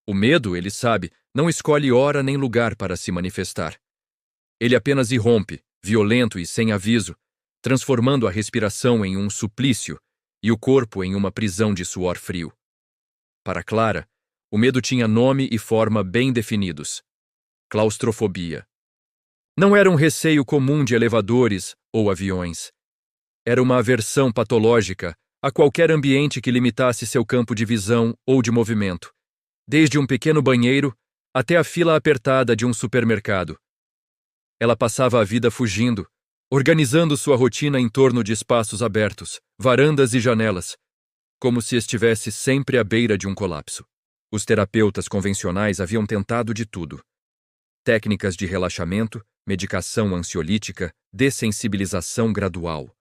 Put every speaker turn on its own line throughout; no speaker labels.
O medo, ele sabe, não escolhe hora nem lugar para se manifestar. Ele apenas irrompe, violento e sem aviso, transformando a respiração em um suplício e o corpo em uma prisão de suor frio. Para Clara, o medo tinha nome e forma bem definidos: claustrofobia. Não era um receio comum de elevadores ou aviões. Era uma aversão patológica a qualquer ambiente que limitasse seu campo de visão ou de movimento, desde um pequeno banheiro até a fila apertada de um supermercado. Ela passava a vida fugindo, organizando sua rotina em torno de espaços abertos, varandas e janelas, como se estivesse sempre à beira de um colapso. Os terapeutas convencionais haviam tentado de tudo: técnicas de relaxamento, medicação ansiolítica, dessensibilização gradual.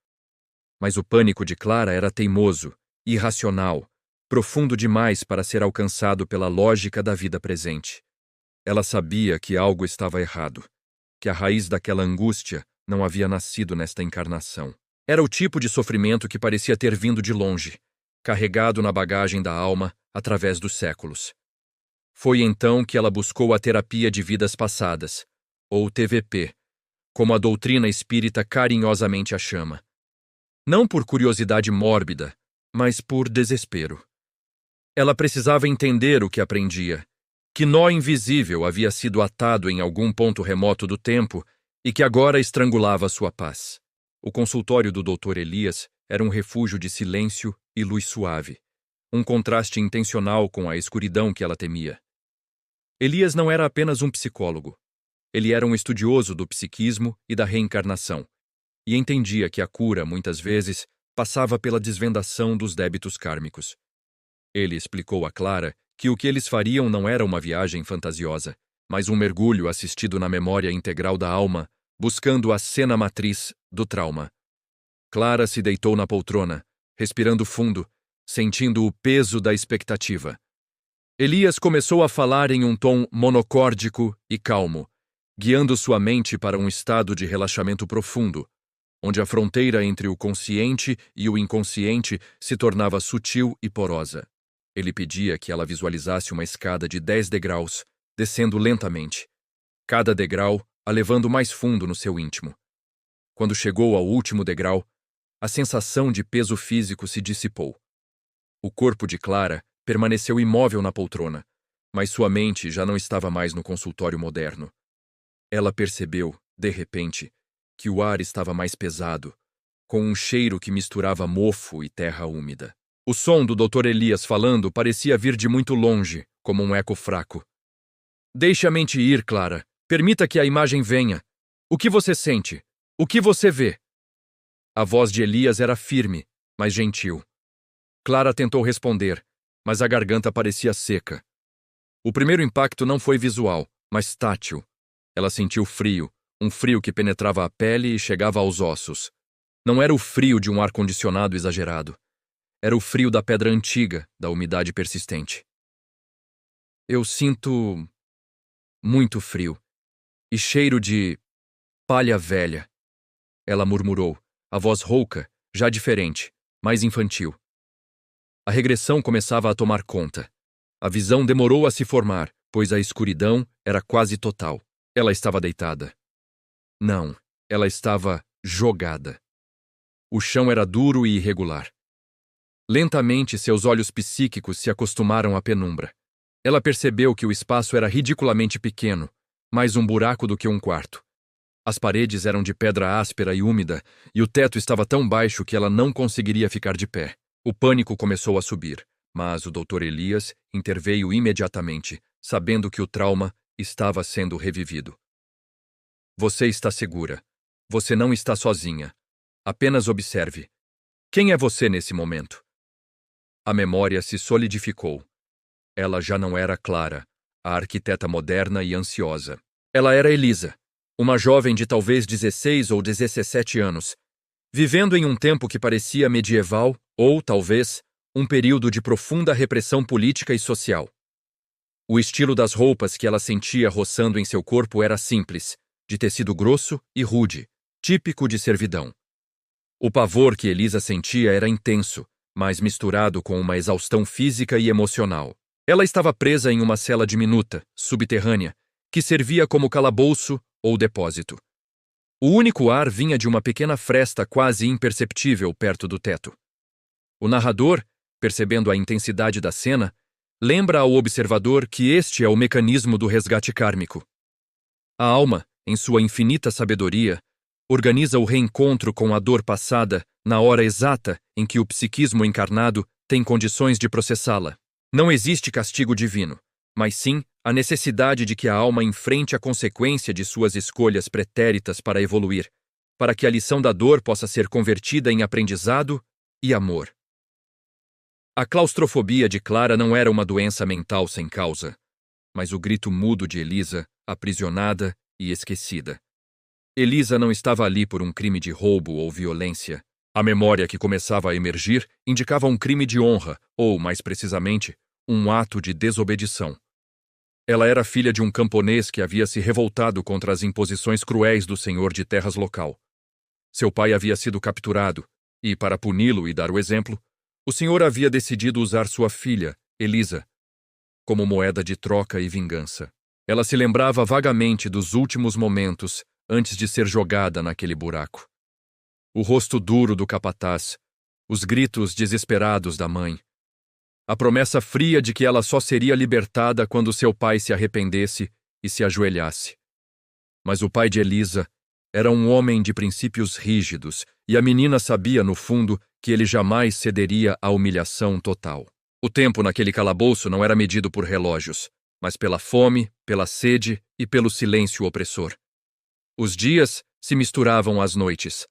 Mas o pânico de Clara era teimoso, irracional, profundo demais para ser alcançado pela lógica da vida presente. Ela sabia que algo estava errado, que a raiz daquela angústia não havia nascido nesta encarnação. Era o tipo de sofrimento que parecia ter vindo de longe, carregado na bagagem da alma através dos séculos. Foi então que ela buscou a terapia de vidas passadas, ou TVP, como a doutrina espírita carinhosamente a chama. Não por curiosidade mórbida, mas por desespero. Ela precisava entender o que aprendia, que nó invisível havia sido atado em algum ponto remoto do tempo e que agora estrangulava sua paz. O consultório do Dr. Elias era um refúgio de silêncio e luz suave, um contraste intencional com a escuridão que ela temia. Elias não era apenas um psicólogo. Ele era um estudioso do psiquismo e da reencarnação, e entendia que a cura, muitas vezes, passava pela desvendação dos débitos kármicos. Ele explicou a Clara que o que eles fariam não era uma viagem fantasiosa, mas um mergulho assistido na memória integral da alma, buscando a cena matriz do trauma. Clara se deitou na poltrona, respirando fundo, sentindo o peso da expectativa. Elias começou a falar em um tom monocórdico e calmo, guiando sua mente para um estado de relaxamento profundo, onde a fronteira entre o consciente e o inconsciente se tornava sutil e porosa. Ele pedia que ela visualizasse uma escada de 10 degraus, descendo lentamente, cada degrau a levando mais fundo no seu íntimo. Quando chegou ao último degrau, a sensação de peso físico se dissipou. O corpo de Clara permaneceu imóvel na poltrona, mas sua mente já não estava mais no consultório moderno. Ela percebeu, de repente, que o ar estava mais pesado, com um cheiro que misturava mofo e terra úmida. O som do Dr. Elias falando parecia vir de muito longe, como um eco fraco. Deixe a mente ir, Clara. Permita que a imagem venha. O que você sente? O que você vê? A voz de Elias era firme, mas gentil. Clara tentou responder, mas a garganta parecia seca. O primeiro impacto não foi visual, mas tátil. Ela sentiu frio, um frio que penetrava a pele e chegava aos ossos. Não era o frio de um ar-condicionado exagerado. Era o frio da pedra antiga, da umidade persistente. Eu sinto muito frio e cheiro de palha velha, ela murmurou, a voz rouca, já diferente, mais infantil. A regressão começava a tomar conta. A visão demorou a se formar, pois a escuridão era quase total. Ela estava deitada. Não, ela estava jogada. O chão era duro e irregular. Lentamente, seus olhos psíquicos se acostumaram à penumbra. Ela percebeu que o espaço era ridiculamente pequeno, mais um buraco do que um quarto. As paredes eram de pedra áspera e úmida, e o teto estava tão baixo que ela não conseguiria ficar de pé. O pânico começou a subir, mas o Dr. Elias interveio imediatamente, sabendo que o trauma estava sendo revivido. Você está segura. Você não está sozinha. Apenas observe. Quem é você nesse momento? A memória se solidificou. Ela já não era Clara, a arquiteta moderna e ansiosa. Ela era Elisa, uma jovem de talvez 16 ou 17 anos, vivendo em um tempo que parecia medieval ou, talvez, um período de profunda repressão política e social. O estilo das roupas que ela sentia roçando em seu corpo era simples, de tecido grosso e rude, típico de servidão. O pavor que Elisa sentia era intenso, mas misturado com uma exaustão física e emocional. Ela estava presa em uma cela diminuta, subterrânea, que servia como calabouço ou depósito. O único ar vinha de uma pequena fresta quase imperceptível perto do teto. O narrador, percebendo a intensidade da cena, lembra ao observador que este é o mecanismo do resgate kármico. A alma, em sua infinita sabedoria, organiza o reencontro com a dor passada na hora exata em que o psiquismo encarnado tem condições de processá-la. Não existe castigo divino, mas sim a necessidade de que a alma enfrente a consequência de suas escolhas pretéritas para evoluir, para que a lição da dor possa ser convertida em aprendizado e amor. A claustrofobia de Clara não era uma doença mental sem causa, mas o grito mudo de Elisa, aprisionada e esquecida. Elisa não estava ali por um crime de roubo ou violência. A memória que começava a emergir indicava um crime de honra, ou, mais precisamente, um ato de desobedição. Ela era filha de um camponês que havia se revoltado contra as imposições cruéis do senhor de terras local. Seu pai havia sido capturado e, para puni-lo e dar o exemplo, o senhor havia decidido usar sua filha, Elisa, como moeda de troca e vingança. Ela se lembrava vagamente dos últimos momentos antes de ser jogada naquele buraco. O rosto duro do capataz, os gritos desesperados da mãe, a promessa fria de que ela só seria libertada quando seu pai se arrependesse e se ajoelhasse. Mas o pai de Elisa era um homem de princípios rígidos e a menina sabia, no fundo, que ele jamais cederia à humilhação total. O tempo naquele calabouço não era medido por relógios, mas pela fome, pela sede e pelo silêncio opressor. Os dias se misturavam às noites.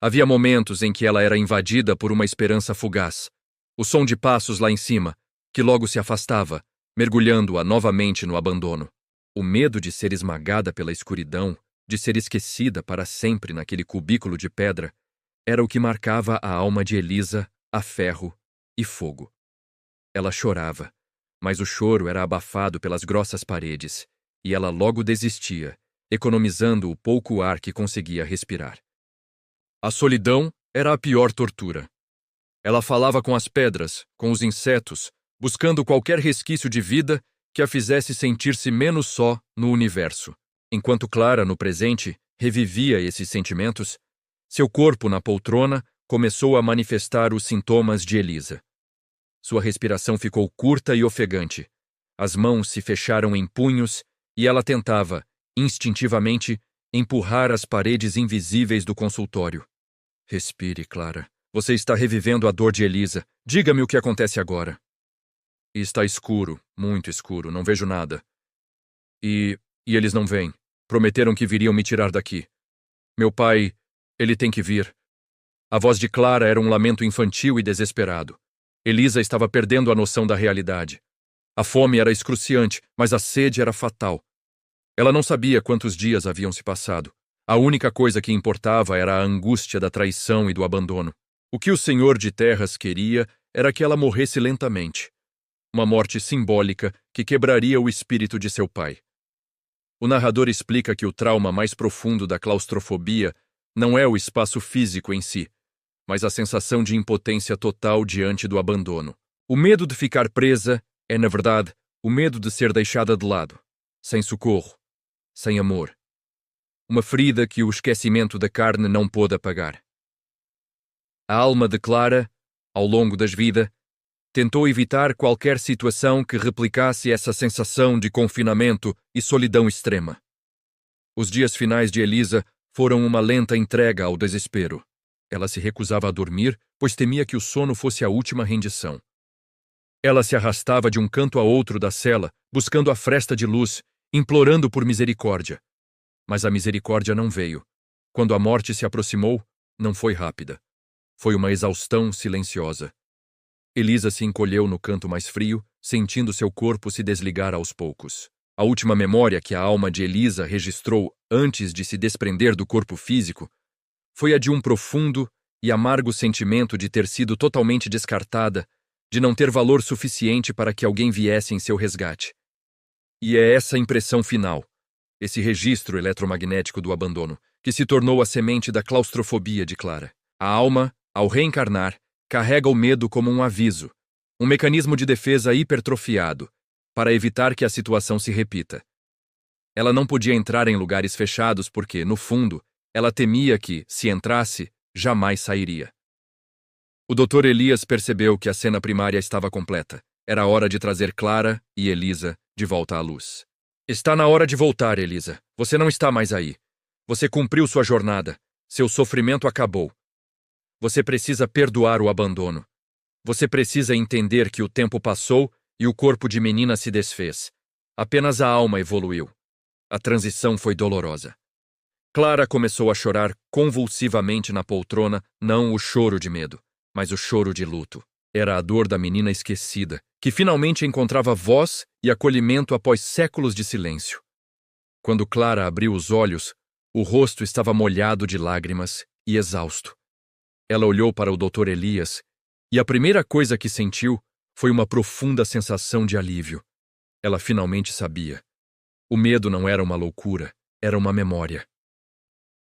Havia momentos em que ela era invadida por uma esperança fugaz. O som de passos lá em cima, que logo se afastava, mergulhando-a novamente no abandono. O medo de ser esmagada pela escuridão, de ser esquecida para sempre naquele cubículo de pedra, era o que marcava a alma de Elisa a ferro e fogo. Ela chorava, mas o choro era abafado pelas grossas paredes, e ela logo desistia, economizando o pouco ar que conseguia respirar. A solidão era a pior tortura. Ela falava com as pedras, com os insetos, buscando qualquer resquício de vida que a fizesse sentir-se menos só no universo. Enquanto Clara, no presente, revivia esses sentimentos, seu corpo na poltrona começou a manifestar os sintomas de Elisa. Sua respiração ficou curta e ofegante. As mãos se fecharam em punhos e ela tentava, instintivamente, empurrar as paredes invisíveis do consultório. Respire, Clara. Você está revivendo a dor de Elisa. Diga-me o que acontece agora. Está escuro, muito escuro, não vejo nada. E eles não vêm. Prometeram que viriam me tirar daqui. Meu pai, ele tem que vir. A voz de Clara era um lamento infantil e desesperado. Elisa estava perdendo a noção da realidade. A fome era excruciante, mas a sede era fatal. Ela não sabia quantos dias haviam se passado. A única coisa que importava era a angústia da traição e do abandono. O que o senhor de terras queria era que ela morresse lentamente. Uma morte simbólica que quebraria o espírito de seu pai. O narrador explica que o trauma mais profundo da claustrofobia não é o espaço físico em si, mas a sensação de impotência total diante do abandono. O medo de ficar presa é, na verdade, o medo de ser deixada de lado, sem socorro, sem amor. Uma ferida que o esquecimento da carne não pôde apagar. A alma de Clara, ao longo das vidas, tentou evitar qualquer situação que replicasse essa sensação de confinamento e solidão extrema. Os dias finais de Elisa foram uma lenta entrega ao desespero. Ela se recusava a dormir, pois temia que o sono fosse a última rendição. Ela se arrastava de um canto a outro da cela, buscando a fresta de luz, implorando por misericórdia. Mas a misericórdia não veio. Quando a morte se aproximou, não foi rápida. Foi uma exaustão silenciosa. Elisa se encolheu no canto mais frio, sentindo seu corpo se desligar aos poucos. A última memória que a alma de Elisa registrou antes de se desprender do corpo físico foi a de um profundo e amargo sentimento de ter sido totalmente descartada, de não ter valor suficiente para que alguém viesse em seu resgate. E é essa impressão final, esse registro eletromagnético do abandono, que se tornou a semente da claustrofobia de Clara. A alma, ao reencarnar, carrega o medo como um aviso, Um mecanismo de defesa hipertrofiado, para evitar que a situação se repita. Ela não podia entrar em lugares fechados porque, no fundo, ela temia que, se entrasse, jamais sairia. O Dr. Elias percebeu que a cena primária estava completa. Era hora de trazer Clara e Elisa de volta à luz. Está na hora de voltar, Elisa. Você não está mais aí. Você cumpriu sua jornada. Seu sofrimento acabou. Você precisa perdoar o abandono. Você precisa entender que o tempo passou e o corpo de menina se desfez. Apenas a alma evoluiu. A transição foi dolorosa. Clara começou a chorar convulsivamente na poltrona, não o choro de medo, mas o choro de luto. Era a dor da menina esquecida, que finalmente encontrava voz e acolhimento após séculos de silêncio. Quando Clara abriu os olhos, o rosto estava molhado de lágrimas e exausto. Ela olhou para o Dr. Elias e a primeira coisa que sentiu foi uma profunda sensação de alívio. Ela finalmente sabia. O medo não era uma loucura, era uma memória.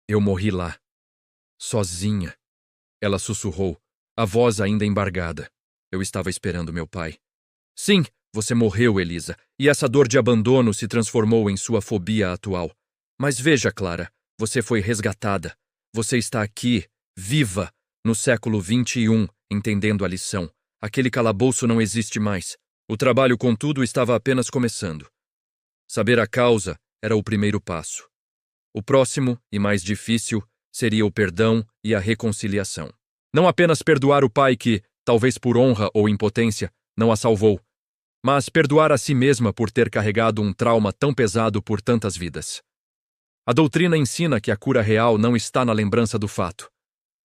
Eu morri lá. Sozinha. Ela sussurrou, a voz ainda embargada. Eu estava esperando meu pai. Sim, você morreu, Elisa, e essa dor de abandono se transformou em sua fobia atual. Mas veja, Clara, você foi resgatada. Você está aqui, viva, no século XXI, entendendo a lição. Aquele calabouço não existe mais. O trabalho, contudo, estava apenas começando. Saber a causa era o primeiro passo. O próximo, e mais difícil, seria o perdão e a reconciliação. Não apenas perdoar o pai que, talvez por honra ou impotência, não a salvou, mas perdoar a si mesma por ter carregado um trauma tão pesado por tantas vidas. A doutrina ensina que a cura real não está na lembrança do fato,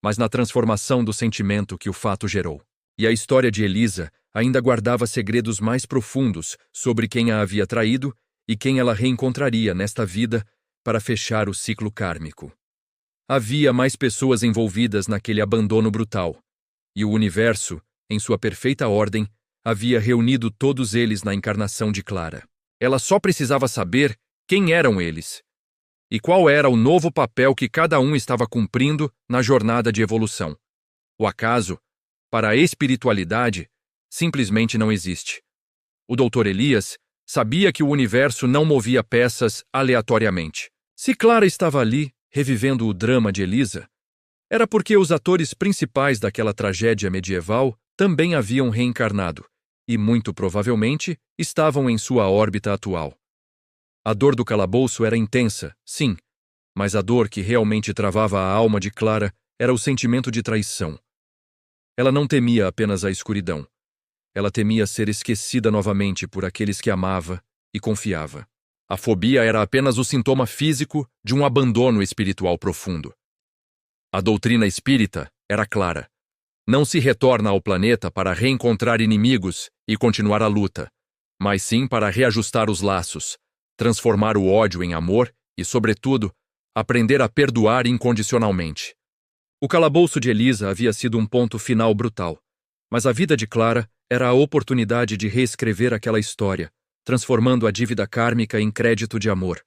mas na transformação do sentimento que o fato gerou. E a história de Elisa ainda guardava segredos mais profundos sobre quem a havia traído e quem ela reencontraria nesta vida para fechar o ciclo kármico. Havia mais pessoas envolvidas naquele abandono brutal, e o universo, em sua perfeita ordem, havia reunido todos eles na encarnação de Clara. Ela só precisava saber quem eram eles e qual era o novo papel que cada um estava cumprindo na jornada de evolução. O acaso, para a espiritualidade, simplesmente não existe. O Dr. Elias sabia que o universo não movia peças aleatoriamente. Se Clara estava ali, revivendo o drama de Elisa, era porque os atores principais daquela tragédia medieval também haviam reencarnado e, muito provavelmente, estavam em sua órbita atual. A dor do calabouço era intensa, sim, mas a dor que realmente travava a alma de Clara era o sentimento de traição. Ela não temia apenas a escuridão. Ela temia ser esquecida novamente por aqueles que amava e confiava. A fobia era apenas o sintoma físico de um abandono espiritual profundo. A doutrina espírita era clara. Não se retorna ao planeta para reencontrar inimigos e continuar a luta, mas sim para reajustar os laços, transformar o ódio em amor e, sobretudo, aprender a perdoar incondicionalmente. O calabouço de Elisa havia sido um ponto final brutal, mas a vida de Clara era a oportunidade de reescrever aquela história, transformando a dívida kármica em crédito de amor.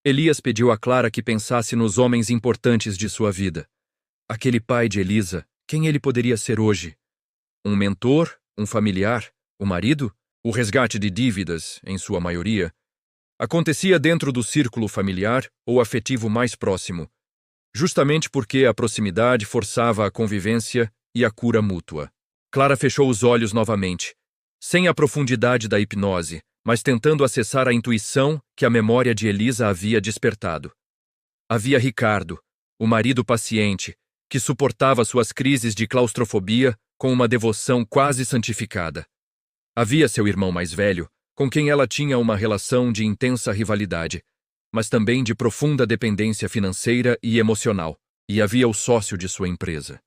Elias pediu a Clara que pensasse nos homens importantes de sua vida. Aquele pai de Elisa, quem ele poderia ser hoje? Um mentor? Um familiar? O marido? O resgate de dívidas, em sua maioria, acontecia dentro do círculo familiar ou afetivo mais próximo, justamente porque a proximidade forçava a convivência e a cura mútua. Clara fechou os olhos novamente, sem a profundidade da hipnose, mas tentando acessar a intuição que a memória de Elisa havia despertado. Havia Ricardo, o marido paciente, que suportava suas crises de claustrofobia com uma devoção quase santificada. Havia seu irmão mais velho, com quem ela tinha uma relação de intensa rivalidade, mas também de profunda dependência financeira e emocional, e havia o sócio de sua empresa.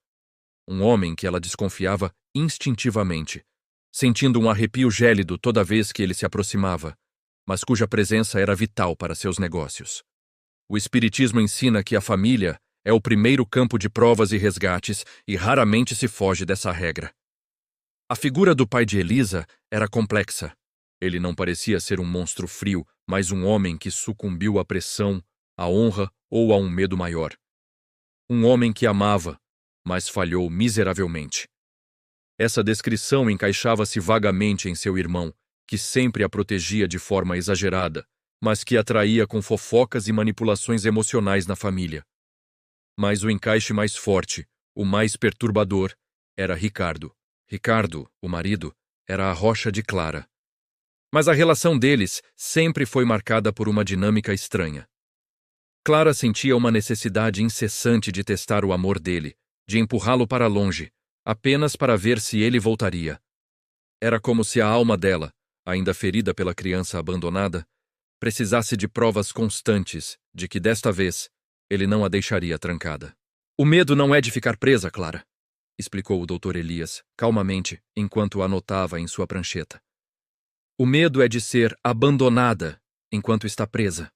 Um homem que ela desconfiava instintivamente, sentindo um arrepio gélido toda vez que ele se aproximava, mas cuja presença era vital para seus negócios. O Espiritismo ensina que a família é o primeiro campo de provas e resgates e raramente se foge dessa regra. A figura do pai de Elisa era complexa. Ele não parecia ser um monstro frio, mas um homem que sucumbiu à pressão, à honra ou a um medo maior. Um homem que amava, mas falhou miseravelmente. Essa descrição encaixava-se vagamente em seu irmão, que sempre a protegia de forma exagerada, mas que atraía com fofocas e manipulações emocionais na família. Mas o encaixe mais forte, o mais perturbador, era Ricardo. Ricardo, o marido, era a rocha de Clara. Mas a relação deles sempre foi marcada por uma dinâmica estranha. Clara sentia uma necessidade incessante de testar o amor dele, de empurrá-lo para longe, apenas para ver se ele voltaria. Era como se a alma dela, ainda ferida pela criança abandonada, precisasse de provas constantes de que desta vez ele não a deixaria trancada. O medo não é de ficar presa, Clara, explicou o Dr. Elias, calmamente, enquanto anotava em sua prancheta. O medo é de ser abandonada enquanto está presa.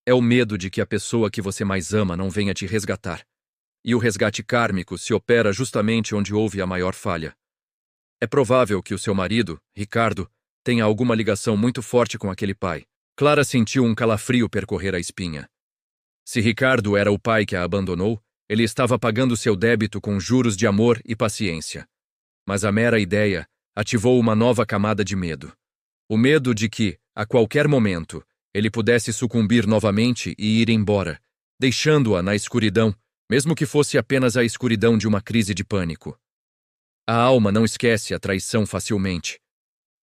É o medo de que a pessoa que você mais ama não venha te resgatar. E o resgate kármico se opera justamente onde houve a maior falha. É provável que o seu marido, Ricardo, tenha alguma ligação muito forte com aquele pai. Clara sentiu um calafrio percorrer a espinha. Se Ricardo era o pai que a abandonou, ele estava pagando seu débito com juros de amor e paciência. Mas a mera ideia ativou uma nova camada de medo. O medo de que, a qualquer momento, ele pudesse sucumbir novamente e ir embora, deixando-a na escuridão, mesmo que fosse apenas a escuridão de uma crise de pânico. A alma não esquece a traição facilmente.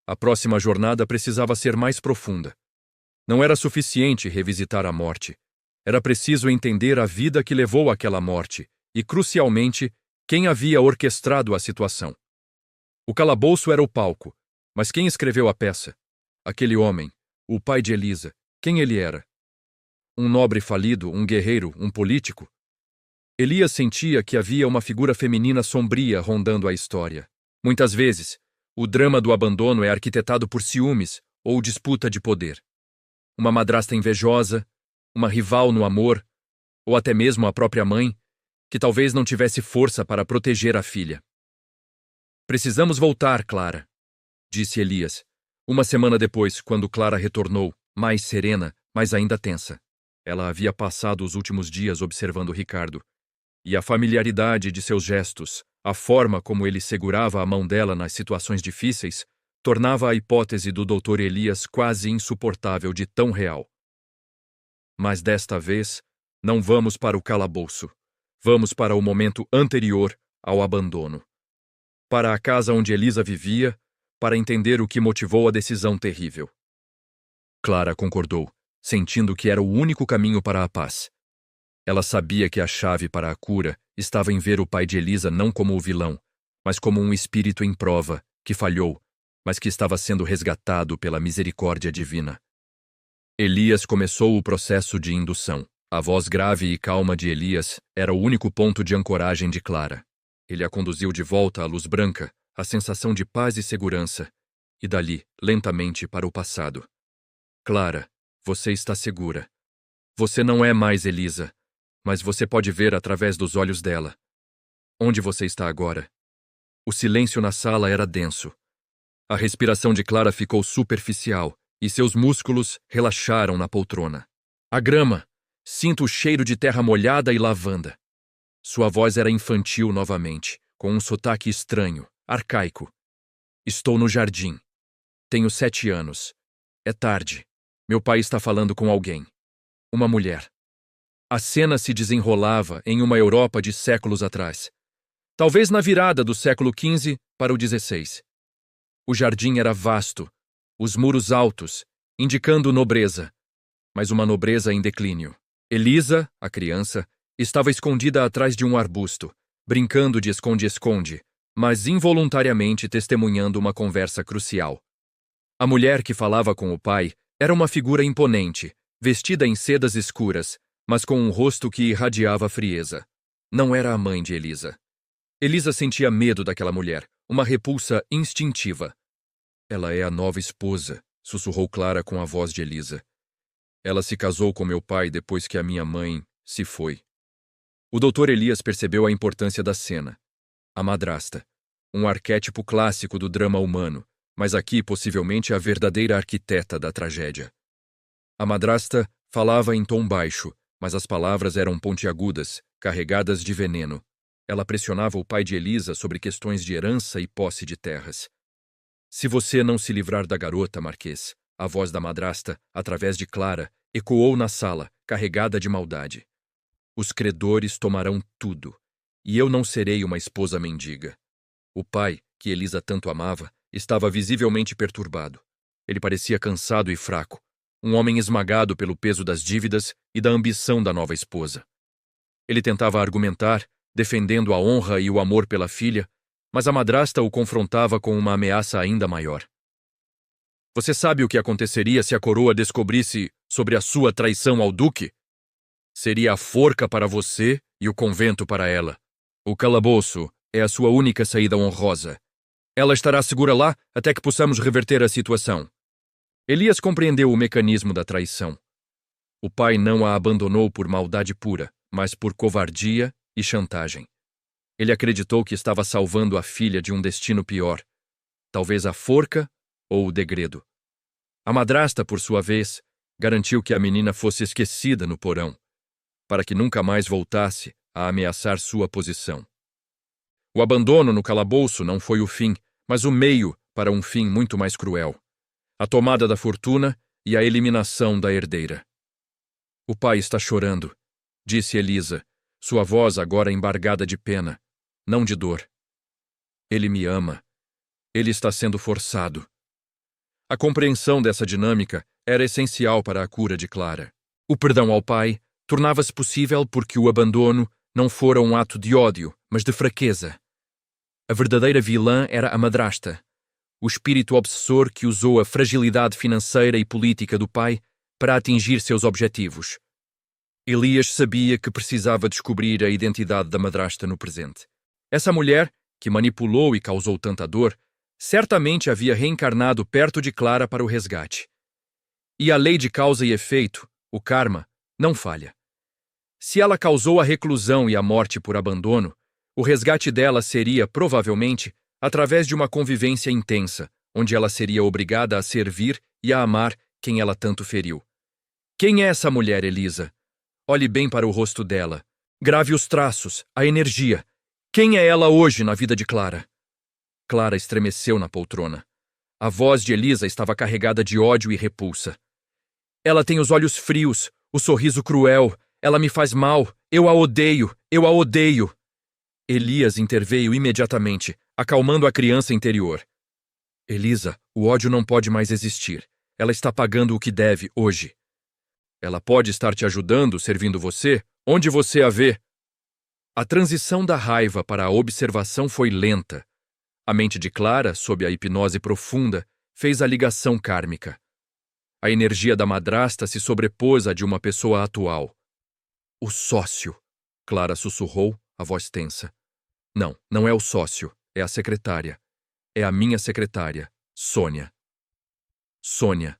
A próxima jornada precisava ser mais profunda. Não era suficiente revisitar a morte. Era preciso entender a vida que levou àquela morte e, crucialmente, quem havia orquestrado a situação. O calabouço era o palco, mas quem escreveu a peça? Aquele homem, o pai de Elisa, quem ele era? Um nobre falido, um guerreiro, um político? Elias sentia que havia uma figura feminina sombria rondando a história. Muitas vezes, o drama do abandono é arquitetado por ciúmes ou disputa de poder. Uma madrasta invejosa, uma rival no amor, ou até mesmo a própria mãe, que talvez não tivesse força para proteger a filha. Precisamos voltar, Clara, disse Elias, uma semana depois, quando Clara retornou, mais serena, mas ainda tensa. Ela havia passado os últimos dias observando Ricardo, e a familiaridade de seus gestos, a forma como ele segurava a mão dela nas situações difíceis, tornava a hipótese do Dr. Elias quase insuportável de tão real. Mas desta vez, não vamos para o calabouço. Vamos para o momento anterior ao abandono. Para a casa onde Elisa vivia, para entender o que motivou a decisão terrível. Clara concordou, sentindo que era o único caminho para a paz. Ela sabia que a chave para a cura estava em ver o pai de Elisa não como o vilão, mas como um espírito em prova, que falhou, mas que estava sendo resgatado pela misericórdia divina. Elias começou o processo de indução. A voz grave e calma de Elias era o único ponto de ancoragem de Clara. Ele a conduziu de volta à luz branca, a sensação de paz e segurança, e dali, lentamente, para o passado. Clara, você está segura. Você não é mais Elisa, mas você pode ver através dos olhos dela. Onde você está agora? O silêncio na sala era denso. A respiração de Clara ficou superficial e seus músculos relaxaram na poltrona. A grama! Sinto o cheiro de terra molhada e lavanda. Sua voz era infantil novamente, com um sotaque estranho, arcaico. Estou no jardim. Tenho 7 anos. É tarde. Meu pai está falando com alguém. Uma mulher. A cena se desenrolava em uma Europa de séculos atrás. Talvez na virada do século XV para o XVI. O jardim era vasto, os muros altos, indicando nobreza, mas uma nobreza em declínio. Elisa, a criança, estava escondida atrás de um arbusto, brincando de esconde-esconde, mas involuntariamente testemunhando uma conversa crucial. A mulher que falava com o pai era uma figura imponente, vestida em sedas escuras, mas com um rosto que irradiava frieza. Não era a mãe de Elisa. Elisa sentia medo daquela mulher, uma repulsa instintiva. Ela é a nova esposa, sussurrou Clara com a voz de Elisa. Ela se casou com meu pai depois que a minha mãe se foi. O Dr. Elias percebeu a importância da cena. A madrasta, um arquétipo clássico do drama humano, mas aqui possivelmente a verdadeira arquiteta da tragédia. A madrasta falava em tom baixo, mas as palavras eram pontiagudas, carregadas de veneno. Ela pressionava o pai de Elisa sobre questões de herança e posse de terras. Se você não se livrar da garota, Marquês, a voz da madrasta, através de Clara, ecoou na sala, carregada de maldade. Os credores tomarão tudo, e eu não serei uma esposa mendiga. O pai, que Elisa tanto amava, estava visivelmente perturbado. Ele parecia cansado e fraco, um homem esmagado pelo peso das dívidas e da ambição da nova esposa. Ele tentava argumentar, defendendo a honra e o amor pela filha, mas a madrasta o confrontava com uma ameaça ainda maior. Você sabe o que aconteceria se a coroa descobrisse sobre a sua traição ao duque? Seria a forca para você e o convento para ela. O calabouço é a sua única saída honrosa. Ela estará segura lá até que possamos reverter a situação. Elias compreendeu o mecanismo da traição. O pai não a abandonou por maldade pura, mas por covardia e chantagem. Ele acreditou que estava salvando a filha de um destino pior, talvez a forca ou o degredo. A madrasta, por sua vez, garantiu que a menina fosse esquecida no porão, para que nunca mais voltasse a ameaçar sua posição. O abandono no calabouço não foi o fim, mas o meio para um fim muito mais cruel: a tomada da fortuna e a eliminação da herdeira. O pai está chorando, disse Elisa, sua voz agora embargada de pena, não de dor. Ele me ama. Ele está sendo forçado. A compreensão dessa dinâmica era essencial para a cura de Clara. O perdão ao pai tornava-se possível porque o abandono não fora um ato de ódio, mas de fraqueza. A verdadeira vilã era a madrasta, o espírito obsessor que usou a fragilidade financeira e política do pai para atingir seus objetivos. Elias sabia que precisava descobrir a identidade da madrasta no presente. Essa mulher, que manipulou e causou tanta dor, certamente havia reencarnado perto de Clara para o resgate. E a lei de causa e efeito, o karma, não falha. Se ela causou a reclusão e a morte por abandono, o resgate dela seria, provavelmente, através de uma convivência intensa, onde ela seria obrigada a servir e a amar quem ela tanto feriu. Quem é essa mulher, Elisa? Olhe bem para o rosto dela. Grave os traços, a energia. Quem é ela hoje na vida de Clara? Clara estremeceu na poltrona. A voz de Elisa estava carregada de ódio e repulsa. Ela tem os olhos frios, o sorriso cruel. Ela me faz mal. Eu a odeio. Eu a odeio. Elias interveio imediatamente, acalmando a criança interior. Elisa, o ódio não pode mais existir. Ela está pagando o que deve hoje. Ela pode estar te ajudando, servindo você, onde você a vê. A transição da raiva para a observação foi lenta. A mente de Clara, sob a hipnose profunda, fez a ligação kármica. A energia da madrasta se sobrepôs à de uma pessoa atual. O sócio, Clara sussurrou, a voz tensa. Não, não é o sócio, é a secretária. É a minha secretária, Sônia. Sônia,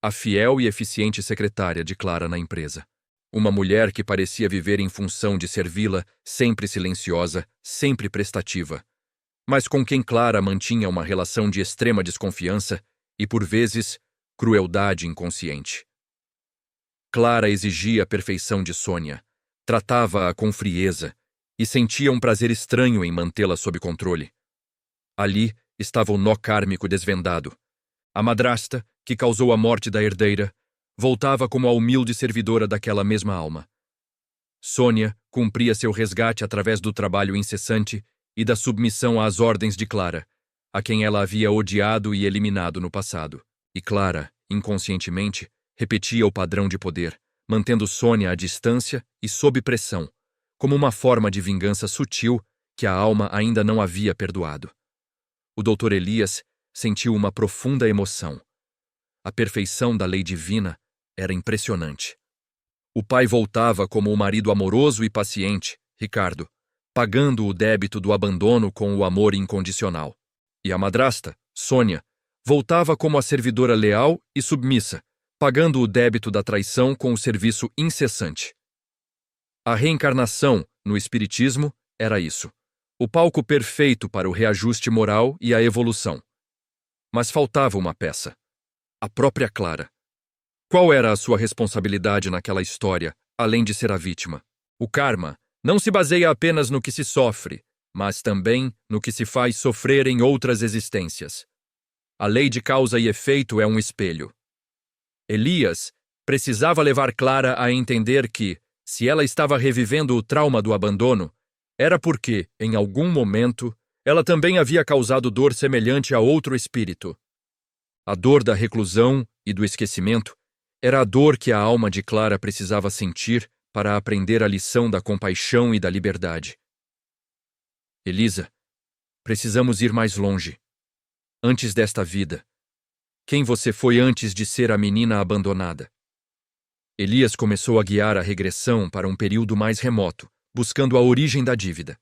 a fiel e eficiente secretária de Clara na empresa. Uma mulher que parecia viver em função de servi-la, sempre silenciosa, sempre prestativa, mas com quem Clara mantinha uma relação de extrema desconfiança e, por vezes, crueldade inconsciente. Clara exigia a perfeição de Sônia, tratava-a com frieza e sentia um prazer estranho em mantê-la sob controle. Ali estava o nó kármico desvendado. A madrasta, que causou a morte da herdeira, voltava como a humilde servidora daquela mesma alma. Sônia cumpria seu resgate através do trabalho incessante e da submissão às ordens de Clara, a quem ela havia odiado e eliminado no passado. E Clara, inconscientemente, repetia o padrão de poder, mantendo Sônia à distância e sob pressão, como uma forma de vingança sutil que a alma ainda não havia perdoado. O Dr. Elias sentiu uma profunda emoção. A perfeição da lei divina era impressionante. O pai voltava como o marido amoroso e paciente, Ricardo, pagando o débito do abandono com o amor incondicional. E a madrasta, Sônia, voltava como a servidora leal e submissa, pagando o débito da traição com o serviço incessante. A reencarnação, no espiritismo, era isso. O palco perfeito para o reajuste moral e a evolução. Mas faltava uma peça. A própria Clara. Qual era a sua responsabilidade naquela história, além de ser a vítima? O karma não se baseia apenas no que se sofre, mas também no que se faz sofrer em outras existências. A lei de causa e efeito é um espelho. Elias precisava levar Clara a entender que, se ela estava revivendo o trauma do abandono, era porque, em algum momento, ela também havia causado dor semelhante a outro espírito. A dor da reclusão e do esquecimento era a dor que a alma de Clara precisava sentir para aprender a lição da compaixão e da liberdade. Elisa, precisamos ir mais longe. Antes desta vida, quem você foi antes de ser a menina abandonada? Elias começou a guiar a regressão para um período mais remoto, buscando a origem da dívida.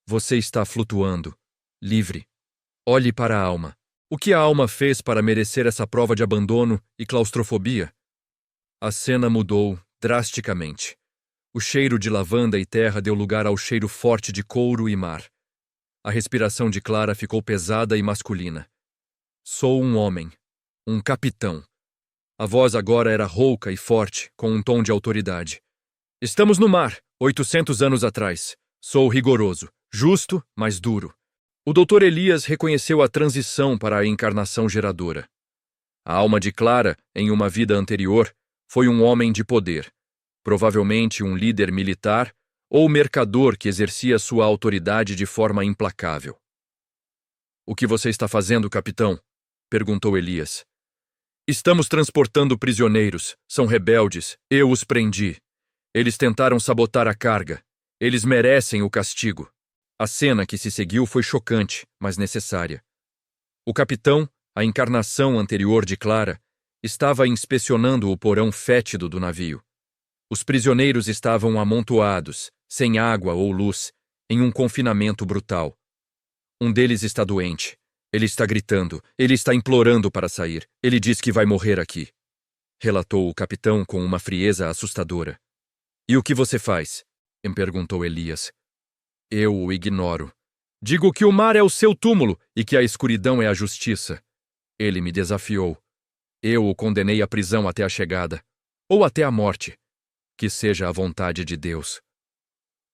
Você está flutuando, livre. Olhe para a alma. O que a alma fez para merecer essa prova de abandono e claustrofobia? A cena mudou drasticamente. O cheiro de lavanda e terra deu lugar ao cheiro forte de couro e mar. A respiração de Clara ficou pesada e masculina. Sou um homem, um capitão. A voz agora era rouca e forte, com um tom de autoridade. Estamos no mar, 800 anos atrás. Sou rigoroso, justo, mas duro. O Dr. Elias reconheceu a transição para a encarnação geradora. A alma de Clara, em uma vida anterior, foi um homem de poder, provavelmente um líder militar ou mercador que exercia sua autoridade de forma implacável. O que você está fazendo, capitão? Perguntou Elias. Estamos transportando prisioneiros. São rebeldes. Eu os prendi. Eles tentaram sabotar a carga. Eles merecem o castigo. A cena que se seguiu foi chocante, mas necessária. O capitão, a encarnação anterior de Clara, estava inspecionando o porão fétido do navio. Os prisioneiros estavam amontoados, sem água ou luz, em um confinamento brutal. Um deles está doente. Ele está gritando. Ele está implorando para sair. Ele diz que vai morrer aqui. Relatou o capitão com uma frieza assustadora. E o que você faz? Me perguntou Elias. Eu o ignoro. Digo que o mar é o seu túmulo e que a escuridão é a justiça. Ele me desafiou. Eu o condenei à prisão até a chegada, ou até a morte. Que seja a vontade de Deus.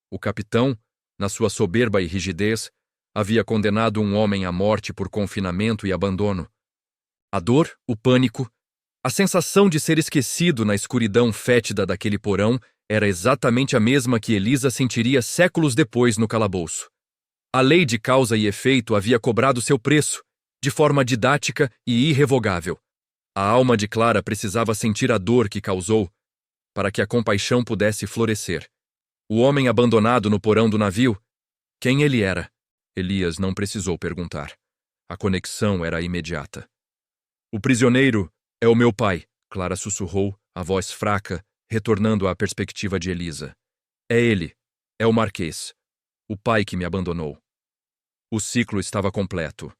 O capitão, na sua soberba e rigidez, havia condenado um homem à morte por confinamento e abandono. A dor, o pânico, a sensação de ser esquecido na escuridão fétida daquele porão era exatamente a mesma que Elisa sentiria séculos depois no calabouço. A lei de causa e efeito havia cobrado seu preço, de forma didática e irrevogável. A alma de Clara precisava sentir a dor que causou, para que a compaixão pudesse florescer. O homem abandonado no porão do navio, quem ele era? Elias não precisou perguntar. A conexão era imediata. O prisioneiro é o meu pai, Clara sussurrou, a voz fraca, retornando à perspectiva de Elisa. É ele, é o Marquês, o pai que me abandonou. O ciclo estava completo.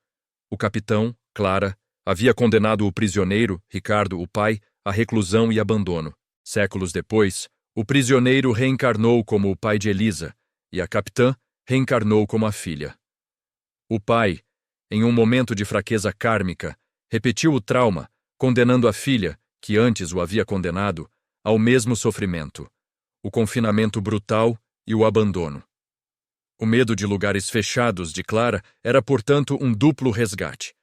O capitão, Clara, havia condenado o prisioneiro, Ricardo, o pai, à reclusão e abandono. Séculos depois, o prisioneiro reencarnou como o pai de Elisa, e a capitã reencarnou como a filha. O pai, em um momento de fraqueza kármica, repetiu o trauma, condenando a filha, que antes o havia condenado, ao mesmo sofrimento, o confinamento brutal e o abandono. O medo de lugares fechados de Clara era, portanto, um duplo resgate.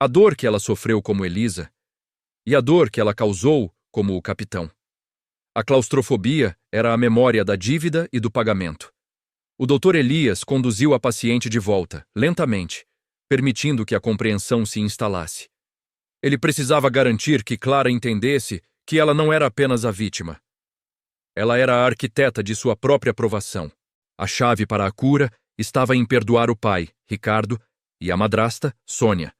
A dor que ela sofreu como Elisa e a dor que ela causou como o capitão. A claustrofobia era a memória da dívida e do pagamento. O Dr. Elias conduziu a paciente de volta, lentamente, permitindo que a compreensão se instalasse. Ele precisava garantir que Clara entendesse que ela não era apenas a vítima. Ela era a arquiteta de sua própria provação. A chave para a cura estava em perdoar o pai, Ricardo, e a madrasta, Sônia,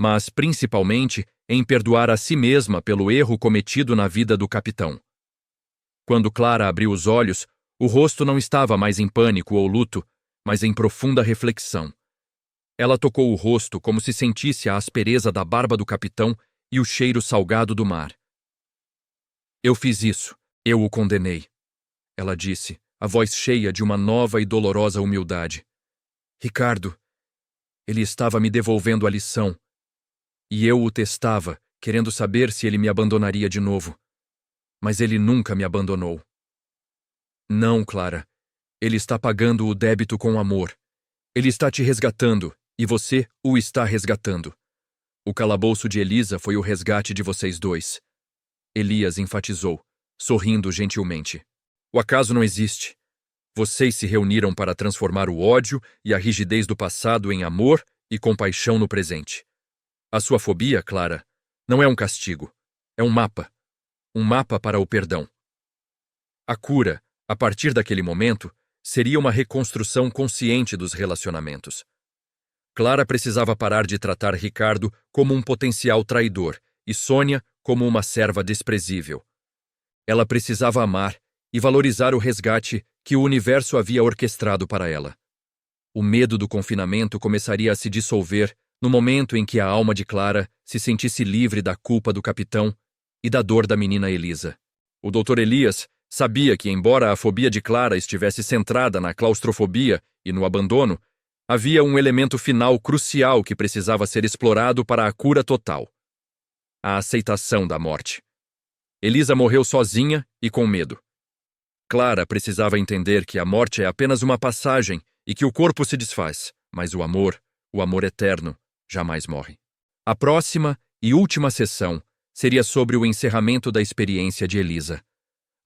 mas principalmente em perdoar a si mesma pelo erro cometido na vida do capitão. Quando Clara abriu os olhos, o rosto não estava mais em pânico ou luto, mas em profunda reflexão. Ela tocou o rosto como se sentisse a aspereza da barba do capitão e o cheiro salgado do mar. Eu fiz isso, eu o condenei, ela disse, a voz cheia de uma nova e dolorosa humildade. Ricardo, ele estava me devolvendo a lição, e eu o testava, querendo saber se ele me abandonaria de novo. Mas ele nunca me abandonou. Não, Clara, Ele está pagando o débito com amor. Ele está te resgatando, e você o está resgatando. O calabouço de Elisa foi o resgate de vocês dois. Elias enfatizou, sorrindo gentilmente. O acaso não existe. Vocês se reuniram para transformar o ódio e a rigidez do passado em amor e compaixão no presente. A sua fobia, Clara, não é um castigo. É um mapa. Um mapa para o perdão. A cura, a partir daquele momento, seria uma reconstrução consciente dos relacionamentos. Clara precisava parar de tratar Ricardo como um potencial traidor e Sônia como uma serva desprezível. Ela precisava amar e valorizar o resgate que o universo havia orquestrado para ela. O medo do confinamento começaria a se dissolver no momento em que a alma de Clara se sentisse livre da culpa do capitão e da dor da menina Elisa. O Dr. Elias sabia que, embora a fobia de Clara estivesse centrada na claustrofobia e no abandono, havia um elemento final crucial que precisava ser explorado para a cura total: a aceitação da morte. Elisa morreu sozinha e com medo. Clara precisava entender que a morte é apenas uma passagem e que o corpo se desfaz, mas o amor eterno, jamais morre. A próxima e última sessão seria sobre o encerramento da experiência de Elisa,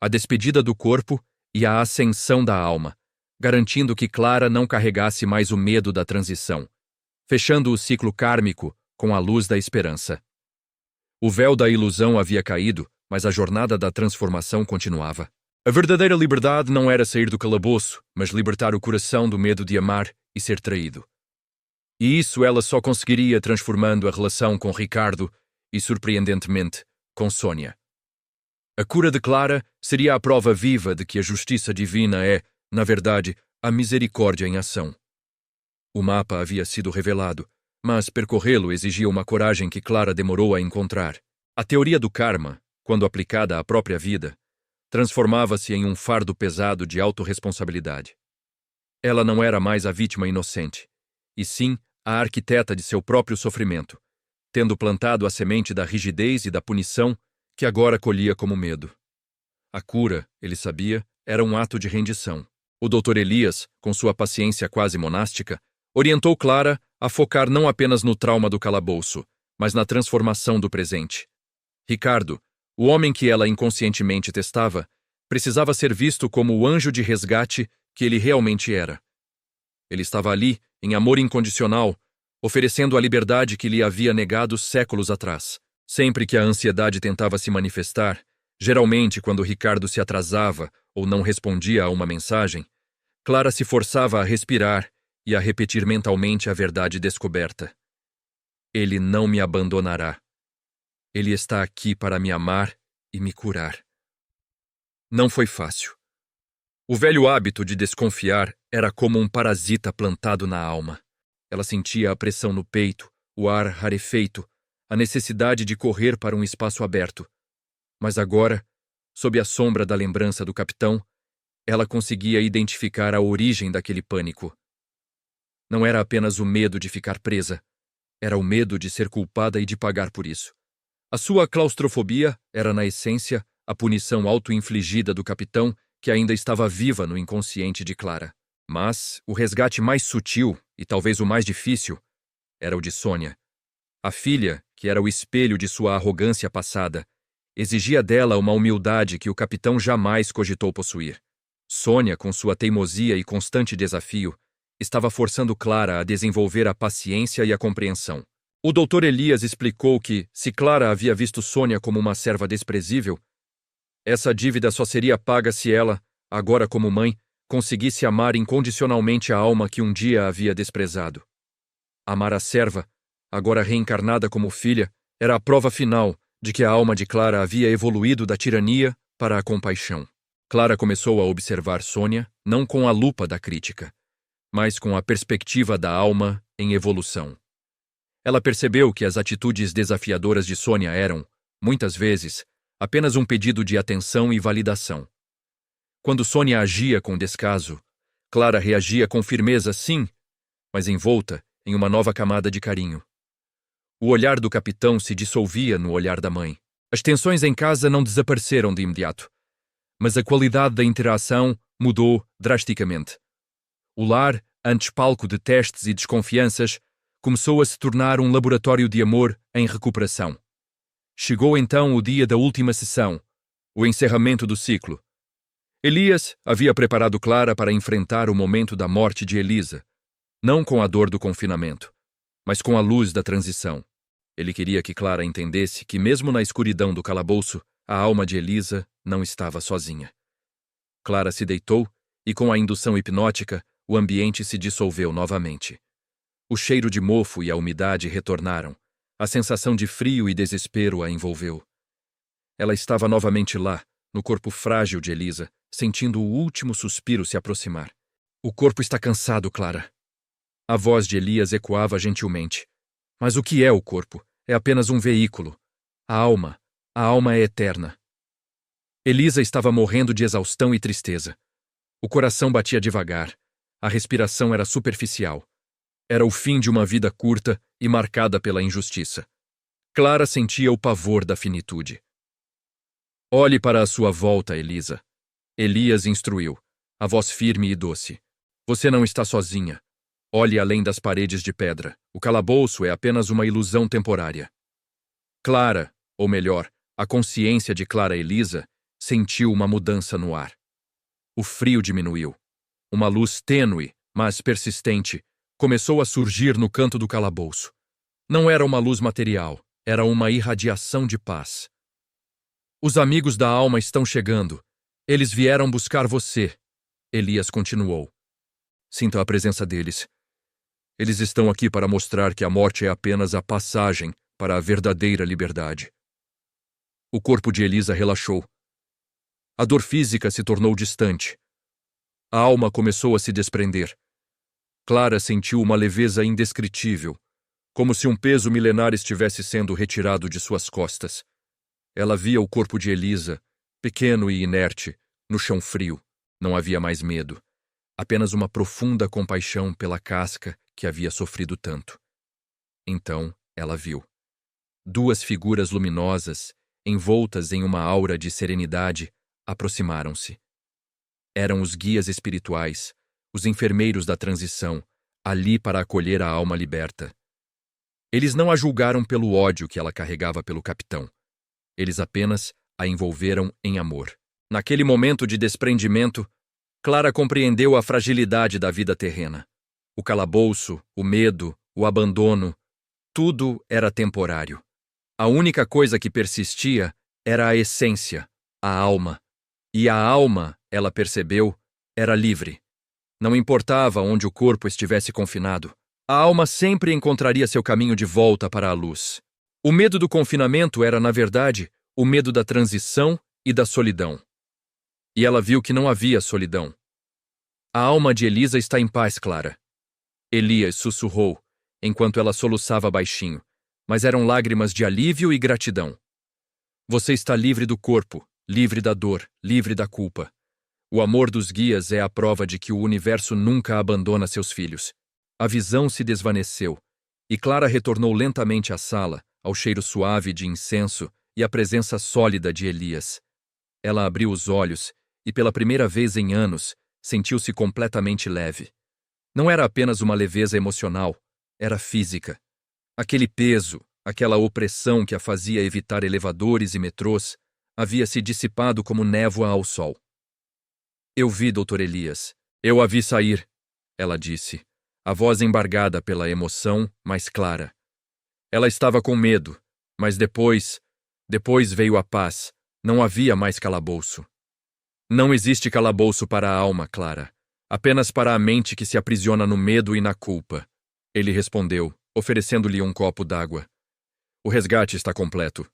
a despedida do corpo e a ascensão da alma, garantindo que Clara não carregasse mais o medo da transição, fechando o ciclo kármico com a luz da esperança. O véu da ilusão havia caído, mas a jornada da transformação continuava. A verdadeira liberdade não era sair do calabouço, mas libertar o coração do medo de amar e ser traído. E isso ela só conseguiria transformando a relação com Ricardo e, surpreendentemente, com Sônia. A cura de Clara seria a prova viva de que a justiça divina é, na verdade, a misericórdia em ação. O mapa havia sido revelado, mas percorrê-lo exigia uma coragem que Clara demorou a encontrar. A teoria do karma, quando aplicada à própria vida, transformava-se em um fardo pesado de autorresponsabilidade. Ela não era mais a vítima inocente, e sim a arquiteta de seu próprio sofrimento, tendo plantado a semente da rigidez e da punição que agora colhia como medo. A cura, ele sabia, era um ato de rendição. O Dr. Elias, com sua paciência quase monástica, orientou Clara a focar não apenas no trauma do calabouço, mas na transformação do presente. Ricardo, o homem que ela inconscientemente testava, precisava ser visto como o anjo de resgate que ele realmente era. Ele estava ali, em amor incondicional, oferecendo a liberdade que lhe havia negado séculos atrás. Sempre que a ansiedade tentava se manifestar, geralmente quando Ricardo se atrasava ou não respondia a uma mensagem, Clara se forçava a respirar e a repetir mentalmente a verdade descoberta. Ele não me abandonará. Ele está aqui para me amar e me curar. Não foi fácil. O velho hábito de desconfiar era como um parasita plantado na alma. Ela sentia a pressão no peito, o ar rarefeito, a necessidade de correr para um espaço aberto. Mas agora, sob a sombra da lembrança do capitão, ela conseguia identificar a origem daquele pânico. Não era apenas o medo de ficar presa, era o medo de ser culpada e de pagar por isso. A sua claustrofobia era, na essência, a punição auto-infligida do capitão que ainda estava viva no inconsciente de Clara. Mas o resgate mais sutil, e talvez o mais difícil, era o de Sônia. A filha, que era o espelho de sua arrogância passada, exigia dela uma humildade que o capitão jamais cogitou possuir. Sônia, com sua teimosia e constante desafio, estava forçando Clara a desenvolver a paciência e a compreensão. O Dr. Elias explicou que, se Clara havia visto Sônia como uma serva desprezível, essa dívida só seria paga se ela, agora como mãe, conseguisse amar incondicionalmente a alma que um dia havia desprezado. Amar a serva, agora reencarnada como filha, era a prova final de que a alma de Clara havia evoluído da tirania para a compaixão. Clara começou a observar Sônia não com a lupa da crítica, mas com a perspectiva da alma em evolução. Ela percebeu que as atitudes desafiadoras de Sônia eram, muitas vezes, apenas um pedido de atenção e validação. Quando Sônia agia com descaso, Clara reagia com firmeza, sim, mas envolta em uma nova camada de carinho. O olhar do capitão se dissolvia no olhar da mãe. As tensões em casa não desapareceram de imediato, mas a qualidade da interação mudou drasticamente. O lar, antes palco de testes e desconfianças, começou a se tornar um laboratório de amor em recuperação. Chegou então o dia da última sessão, o encerramento do ciclo. Elias havia preparado Clara para enfrentar o momento da morte de Elisa, não com a dor do confinamento, mas com a luz da transição. Ele queria que Clara entendesse que, mesmo na escuridão do calabouço, a alma de Elisa não estava sozinha. Clara se deitou e, com a indução hipnótica, o ambiente se dissolveu novamente. O cheiro de mofo e a umidade retornaram. A sensação de frio e desespero a envolveu. Ela estava novamente lá, no corpo frágil de Elisa, sentindo o último suspiro se aproximar. O corpo está cansado, Clara. A voz de Elias ecoava gentilmente. Mas o que é o corpo? É apenas um veículo. A alma é eterna. Elisa estava morrendo de exaustão e tristeza. O coração batia devagar. A respiração era superficial. Era o fim de uma vida curta e marcada pela injustiça. Clara sentia o pavor da finitude. Olhe para a sua volta, Elisa. Elias instruiu, a voz firme e doce. Você não está sozinha. Olhe além das paredes de pedra. O calabouço é apenas uma ilusão temporária. Clara, ou melhor, a consciência de Clara Elisa, sentiu uma mudança no ar. O frio diminuiu. Uma luz tênue, mas persistente, começou a surgir no canto do calabouço. Não era uma luz material, era uma irradiação de paz. Os amigos da alma estão chegando. Eles vieram buscar você. Elias continuou. Sinta a presença deles. Eles estão aqui para mostrar que a morte é apenas a passagem para a verdadeira liberdade. O corpo de Elisa relaxou. A dor física se tornou distante. A alma começou a se desprender. Clara sentiu uma leveza indescritível, como se um peso milenar estivesse sendo retirado de suas costas. Ela via o corpo de Elisa, pequeno e inerte, no chão frio. Não havia mais medo, apenas uma profunda compaixão pela casca que havia sofrido tanto. Então, ela viu. Duas figuras luminosas, envoltas em uma aura de serenidade, aproximaram-se. Eram os guias espirituais, os enfermeiros da transição, ali para acolher a alma liberta. Eles não a julgaram pelo ódio que ela carregava pelo capitão. Eles apenas a envolveram em amor. Naquele momento de desprendimento, Clara compreendeu a fragilidade da vida terrena. O calabouço, o medo, o abandono, tudo era temporário. A única coisa que persistia era a essência, a alma. E a alma, ela percebeu, era livre. Não importava onde o corpo estivesse confinado, a alma sempre encontraria seu caminho de volta para a luz. O medo do confinamento era, na verdade, o medo da transição e da solidão. E ela viu que não havia solidão. A alma de Elisa está em paz, Clara. Elias sussurrou, enquanto ela soluçava baixinho, mas eram lágrimas de alívio e gratidão. Você está livre do corpo, livre da dor, livre da culpa. O amor dos guias é a prova de que o universo nunca abandona seus filhos. A visão se desvaneceu, e Clara retornou lentamente à sala, ao cheiro suave de incenso e à presença sólida de Elias. Ela abriu os olhos e, pela primeira vez em anos, sentiu-se completamente leve. Não era apenas uma leveza emocional, era física. Aquele peso, aquela opressão que a fazia evitar elevadores e metrôs, havia se dissipado como névoa ao sol. Eu vi, Dr. Elias. Eu a vi sair, ela disse, a voz embargada pela emoção, mas clara. Ela estava com medo, mas depois veio a paz. Não havia mais calabouço. Não existe calabouço para a alma, Clara. Apenas para a mente que se aprisiona no medo e na culpa. Ele respondeu, oferecendo-lhe um copo d'água. O resgate está completo.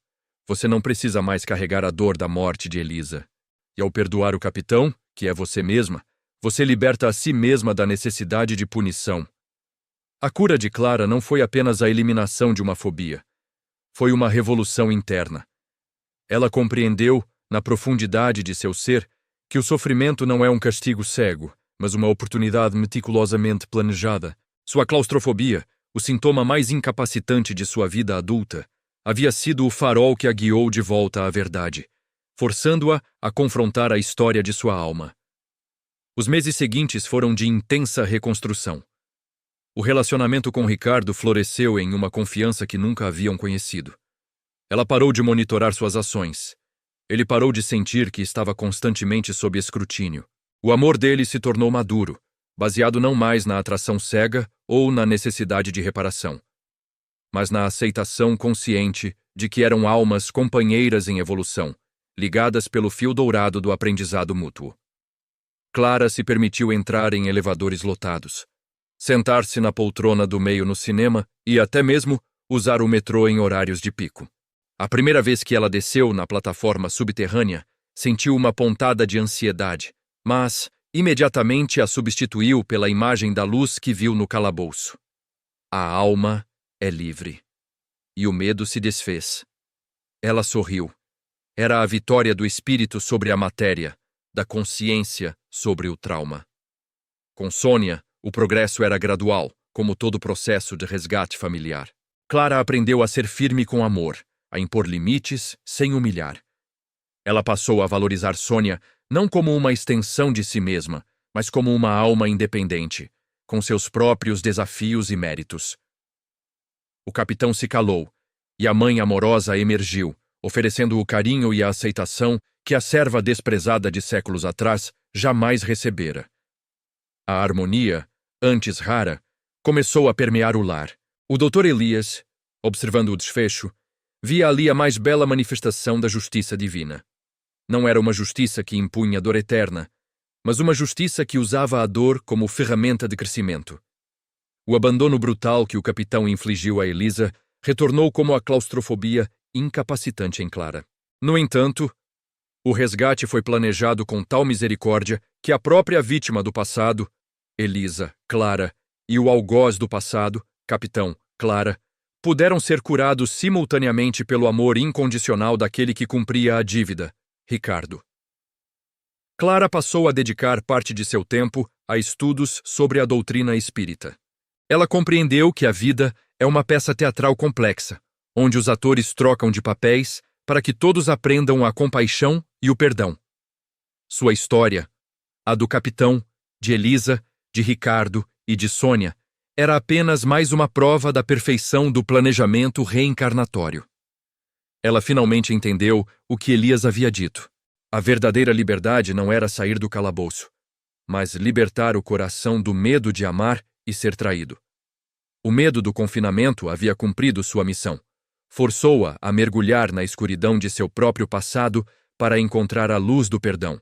Você não precisa mais carregar a dor da morte de Elisa. E ao perdoar o capitão, que é você mesma, você liberta a si mesma da necessidade de punição. A cura de Clara não foi apenas a eliminação de uma fobia. Foi uma revolução interna. Ela compreendeu, na profundidade de seu ser, que o sofrimento não é um castigo cego, mas uma oportunidade meticulosamente planejada. Sua claustrofobia, o sintoma mais incapacitante de sua vida adulta, havia sido o farol que a guiou de volta à verdade, forçando-a a confrontar a história de sua alma. Os meses seguintes foram de intensa reconstrução. O relacionamento com Ricardo floresceu em uma confiança que nunca haviam conhecido. Ela parou de monitorar suas ações. Ele parou de sentir que estava constantemente sob escrutínio. O amor dele se tornou maduro, baseado não mais na atração cega ou na necessidade de reparação, mas na aceitação consciente de que eram almas companheiras em evolução, ligadas pelo fio dourado do aprendizado mútuo. Clara se permitiu entrar em elevadores lotados, sentar-se na poltrona do meio no cinema e até mesmo usar o metrô em horários de pico. A primeira vez que ela desceu na plataforma subterrânea, sentiu uma pontada de ansiedade, mas imediatamente a substituiu pela imagem da luz que viu no calabouço. A alma é livre. E o medo se desfez. Ela sorriu. Era a vitória do espírito sobre a matéria, da consciência sobre o trauma. Com Sônia, o progresso era gradual, como todo processo de resgate familiar. Clara aprendeu a ser firme com amor, a impor limites sem humilhar. Ela passou a valorizar Sônia não como uma extensão de si mesma, mas como uma alma independente, com seus próprios desafios e méritos. O capitão se calou, e a mãe amorosa emergiu, oferecendo o carinho e a aceitação que a serva desprezada de séculos atrás jamais recebera. A harmonia, antes rara, começou a permear o lar. O Dr. Elias, observando o desfecho, via ali a mais bela manifestação da justiça divina. Não era uma justiça que impunha dor eterna, mas uma justiça que usava a dor como ferramenta de crescimento. O abandono brutal que o capitão infligiu a Elisa retornou como a claustrofobia incapacitante em Clara. No entanto, o resgate foi planejado com tal misericórdia que a própria vítima do passado, Elisa, Clara, e o algoz do passado, capitão, Clara, puderam ser curados simultaneamente pelo amor incondicional daquele que cumpria a dívida, Ricardo. Clara passou a dedicar parte de seu tempo a estudos sobre a doutrina espírita. Ela compreendeu que a vida é uma peça teatral complexa, onde os atores trocam de papéis para que todos aprendam a compaixão e o perdão. Sua história, a do capitão, de Elisa, de Ricardo e de Sônia, era apenas mais uma prova da perfeição do planejamento reencarnatório. Ela finalmente entendeu o que Elias havia dito. A verdadeira liberdade não era sair do calabouço, mas libertar o coração do medo de amar e ser traído. O medo do confinamento havia cumprido sua missão. Forçou-a a mergulhar na escuridão de seu próprio passado para encontrar a luz do perdão.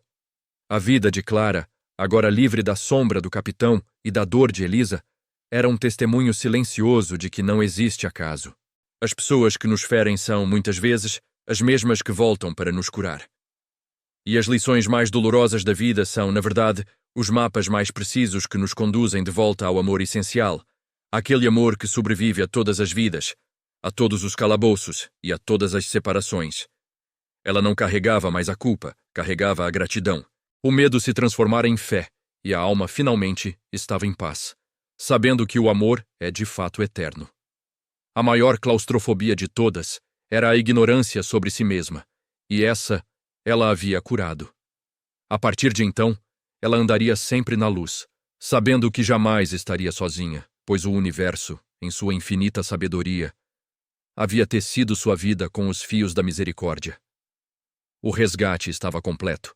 A vida de Clara, agora livre da sombra do capitão e da dor de Elisa, era um testemunho silencioso de que não existe acaso. As pessoas que nos ferem são, muitas vezes, as mesmas que voltam para nos curar. E as lições mais dolorosas da vida são, na verdade, os mapas mais precisos que nos conduzem de volta ao amor essencial, aquele amor que sobrevive a todas as vidas, a todos os calabouços e a todas as separações. Ela não carregava mais a culpa, carregava a gratidão. O medo se transformara em fé, e a alma finalmente estava em paz, sabendo que o amor é de fato eterno. A maior claustrofobia de todas era a ignorância sobre si mesma, e essa ela havia curado. A partir de então, ela andaria sempre na luz, sabendo que jamais estaria sozinha, pois o universo, em sua infinita sabedoria, havia tecido sua vida com os fios da misericórdia. O resgate estava completo.